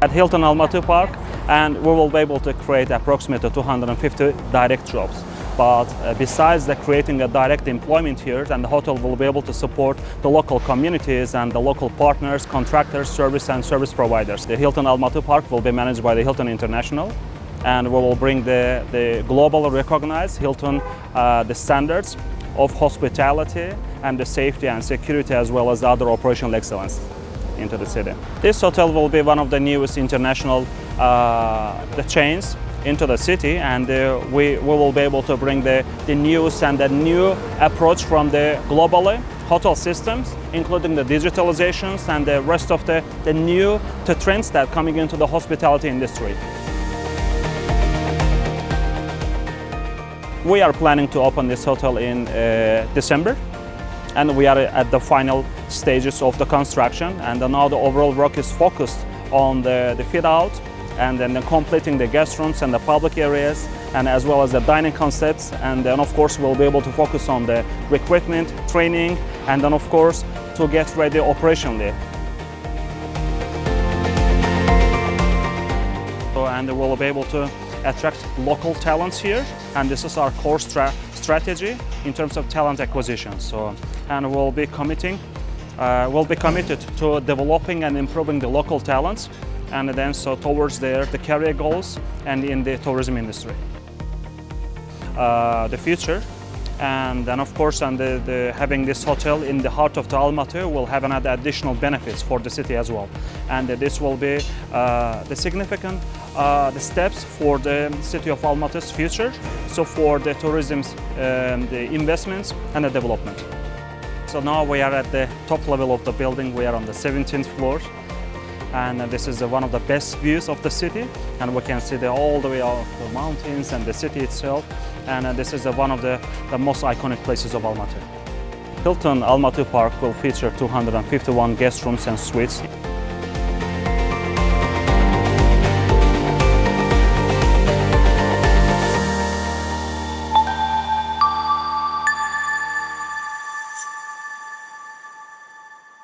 At Hilton Almaty Park, and we will be able to create approximately 250 direct jobs. But besides creating a direct employment here, and the hotel will be able to support the local communities and the local partners, contractors, service providers. The Hilton Almaty Park will be managed by the Hilton International, and we will bring the globally recognized Hilton the standards of hospitality and the safety and security, as well as the other operational excellence into the city. This hotel will be one of the newest international the chains into the city, and we will be able to bring the newest and the new approach from the globally hotel systems, including the digitalizations and the rest of the new trends that are coming into the hospitality industry. We are planning to open this hotel in December, and we are at the final stages of the construction, and now the overall work is focused on the fit out and then completing the guest rooms and the public areas, and as well as the dining concepts. And then of course we'll be able to focus on the recruitment, training, and then of course to get ready operationally. And we'll be able to attract local talents here, and this is our core strategy in terms of talent acquisition. And we'll be committed to developing and improving the local talents, and then towards the career goals and in the tourism industry. The future, and then of course, and having this hotel in the heart of the Almaty will have another additional benefits for the city as well, and this will be the significant the steps for the city of Almaty's future. So for the tourism's the investments and the development. So now we are at the top level of the building. We are on the 17th floor. And this is one of the best views of the city, and we can see all the way out the mountains and the city itself. And this is one of the most iconic places of Almaty. Hilton Almaty Park will feature 251 guest rooms and suites.